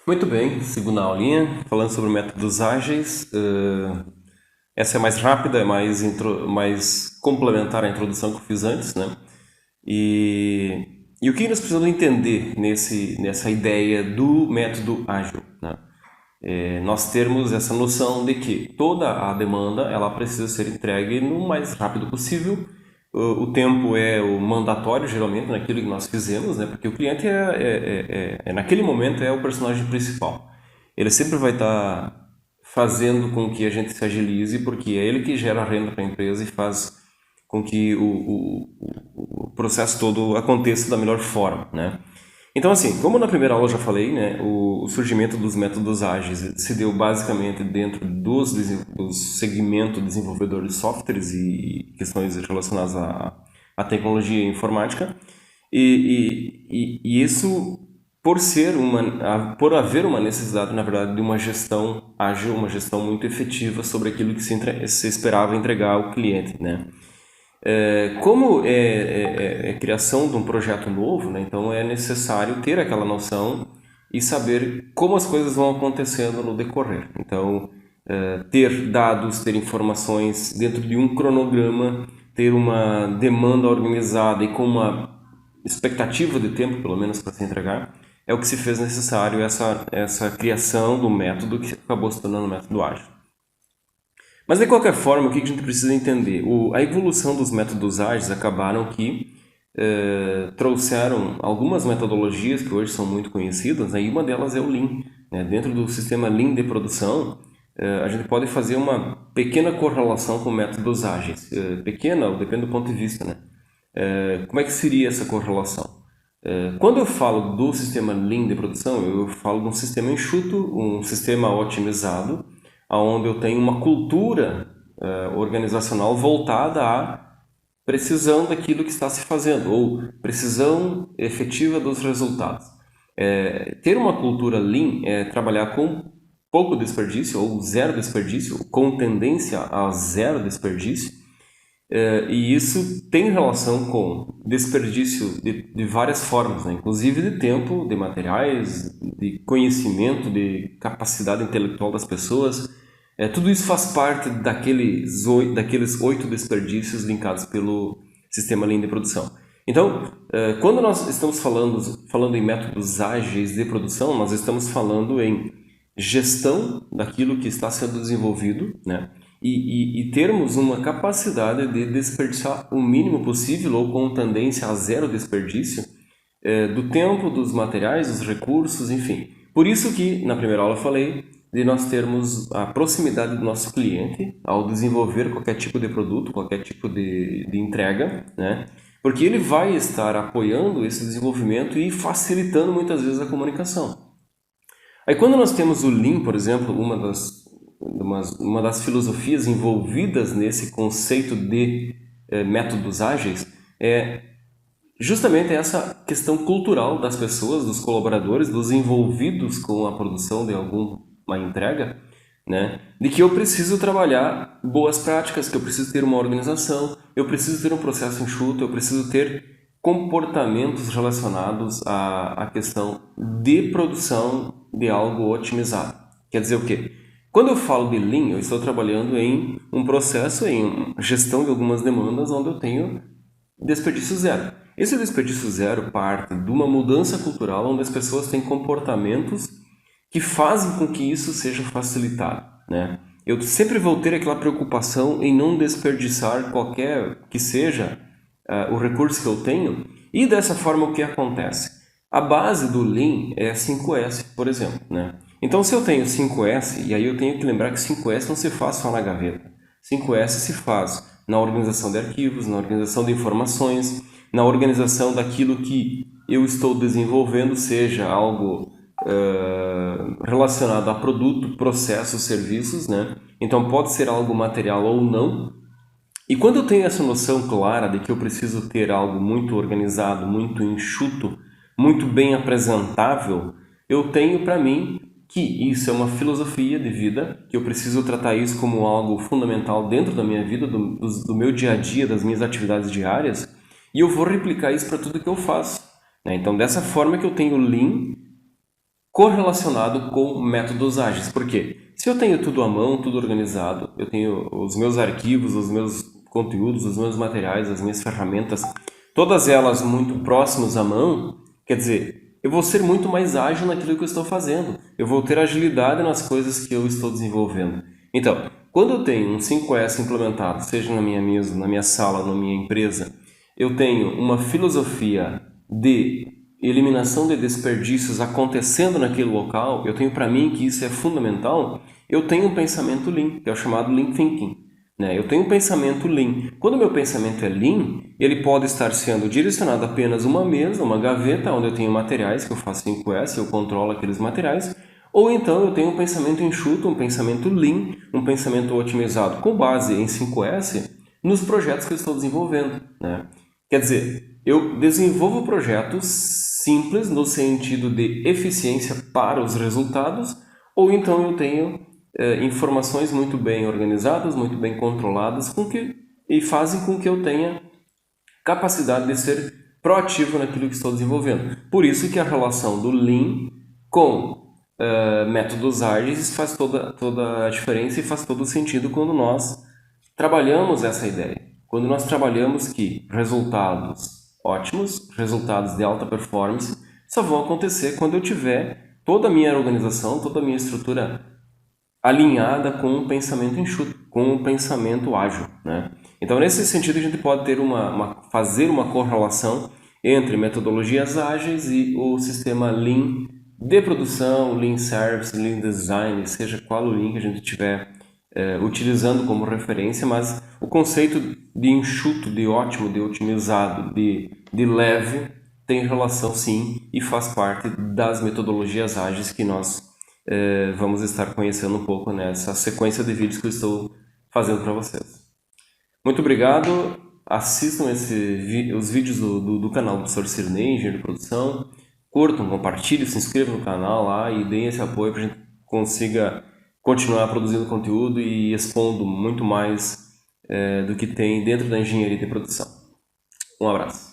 Muito bem, segunda aulinha, falando sobre métodos ágeis. Essa é mais rápida, é mais complementar à introdução que eu fiz antes, né? E o que nós precisamos entender nessa ideia do método ágil, né? Nós termos essa noção de que toda a demanda ela precisa ser entregue no mais rápido possível. O tempo é o mandatório, geralmente, naquilo que nós fizemos, né? Porque o cliente naquele momento, é o personagem principal. Ele sempre vai estar fazendo com que a gente se agilize, porque é ele que gera renda para a empresa e faz com que o processo todo aconteça da melhor forma, né? Então, assim, como na primeira aula eu já falei, né, o surgimento dos métodos ágeis se deu basicamente dentro do segmento desenvolvedor de softwares e questões relacionadas à tecnologia e informática, e isso por haver uma necessidade, na verdade, de uma gestão ágil, uma gestão muito efetiva sobre aquilo que se esperava entregar ao cliente, né? Como é criação de um projeto novo, né? Então é necessário ter aquela noção e saber como as coisas vão acontecendo no decorrer. Então, ter dados, ter informações dentro de um cronograma, ter uma demanda organizada e com uma expectativa de tempo, pelo menos, para se entregar, é o que se fez necessário essa criação do método que acabou se tornando o método ágil. Mas, de qualquer forma, o que a gente precisa entender? A evolução dos métodos ágeis acabaram que trouxeram algumas metodologias que hoje são muito conhecidas, né? E uma delas é o Lean, né? Dentro do sistema Lean de produção, a gente pode fazer uma pequena correlação com métodos ágeis. Pequena, depende do ponto de vista, né? Como é que seria essa correlação? Quando eu falo do sistema Lean de produção, eu falo de um sistema enxuto, um sistema otimizado, onde eu tenho uma cultura organizacional voltada à precisão daquilo que está se fazendo, ou precisão efetiva dos resultados. Ter uma cultura Lean é trabalhar com pouco desperdício, ou zero desperdício, com tendência a zero desperdício, e isso tem relação com desperdício de várias formas, né? Inclusive de tempo, de materiais, de conhecimento, de capacidade intelectual das pessoas. Tudo isso faz parte daqueles 8 desperdícios linkados pelo sistema Lean de produção. Então, quando nós estamos falando em métodos ágeis de produção, nós estamos falando em gestão daquilo que está sendo desenvolvido, né? E termos uma capacidade de desperdiçar o mínimo possível ou com tendência a zero desperdício do tempo, dos materiais, dos recursos, enfim. Por isso que, na primeira aula eu falei de nós termos a proximidade do nosso cliente ao desenvolver qualquer tipo de produto, qualquer tipo de entrega, né? Porque ele vai estar apoiando esse desenvolvimento e facilitando muitas vezes a comunicação. Aí quando nós temos o Lean, por exemplo, uma das filosofias envolvidas nesse conceito de métodos ágeis é justamente essa questão cultural das pessoas, dos colaboradores, dos envolvidos com a produção de alguma entrega, né? De que eu preciso trabalhar boas práticas, que eu preciso ter uma organização, eu preciso ter um processo enxuto, eu preciso ter comportamentos relacionados à questão de produção de algo otimizado. Quer dizer o quê? Quando eu falo de Lean, eu estou trabalhando em um processo, em gestão de algumas demandas, onde eu tenho desperdício zero. Esse desperdício zero parte de uma mudança cultural onde as pessoas têm comportamentos que fazem com que isso seja facilitado, né? Eu sempre vou ter aquela preocupação em não desperdiçar qualquer que seja o recurso que eu tenho, e dessa forma o que acontece? A base do Lean é 5S, por exemplo, né? Então se eu tenho 5S, e aí eu tenho que lembrar que 5S não se faz só na gaveta. 5S se faz na organização de arquivos, na organização de informações, na organização daquilo que eu estou desenvolvendo, seja algo relacionado a produto, processos, serviços, né? Então pode ser algo material ou não. E quando eu tenho essa noção clara de que eu preciso ter algo muito organizado, muito enxuto, muito bem apresentável, eu tenho para mim que isso é uma filosofia de vida, que eu preciso tratar isso como algo fundamental dentro da minha vida, do meu dia a dia, das minhas atividades diárias, e eu vou replicar isso para tudo que eu faço, né? Então, dessa forma que eu tenho Lean correlacionado com métodos ágeis. Por quê? Se eu tenho tudo à mão, tudo organizado, eu tenho os meus arquivos, os meus conteúdos, os meus materiais, as minhas ferramentas, todas elas muito próximas à mão, quer dizer, eu vou ser muito mais ágil naquilo que eu estou fazendo. Eu vou ter agilidade nas coisas que eu estou desenvolvendo. Então, quando eu tenho um 5S implementado, seja na minha mesa, na minha sala, na minha empresa, eu tenho uma filosofia de eliminação de desperdícios acontecendo naquele local, eu tenho para mim que isso é fundamental, eu tenho um pensamento Lean, que é o chamado Lean Thinking. Eu tenho um pensamento Lean. Quando o meu pensamento é Lean, ele pode estar sendo direcionado a apenas uma mesa, uma gaveta, onde eu tenho materiais, que eu faço 5S, eu controlo aqueles materiais, ou então eu tenho um pensamento enxuto, um pensamento Lean, um pensamento otimizado com base em 5S nos projetos que eu estou desenvolvendo. Quer dizer, eu desenvolvo projetos simples no sentido de eficiência para os resultados, ou então eu tenho informações muito bem organizadas, muito bem controladas, e fazem com que eu tenha capacidade de ser proativo naquilo que estou desenvolvendo. Por isso que a relação do Lean com métodos ágeis faz toda a diferença e faz todo o sentido quando nós trabalhamos essa ideia. Quando nós trabalhamos que resultados ótimos, resultados de alta performance, só vão acontecer quando eu tiver toda a minha organização, toda a minha estrutura alinhada com um pensamento enxuto, com um pensamento ágil. Então, nesse sentido, a gente pode ter fazer uma correlação entre metodologias ágeis e o sistema Lean de produção, Lean Service, Lean Design, seja qual o Lean que a gente estiver utilizando como referência, mas o conceito de enxuto, de ótimo, de otimizado, de leve, tem relação sim e faz parte das metodologias ágeis que nós vamos estar conhecendo um pouco nessa sequência de vídeos que eu estou fazendo para vocês. Muito obrigado, assistam os vídeos do canal do Sr. Cirnei, Engenheiro de Produção, curtam, compartilhem, se inscrevam no canal lá e deem esse apoio para a gente consiga continuar produzindo conteúdo e expondo muito mais do que tem dentro da engenharia de produção. Um abraço.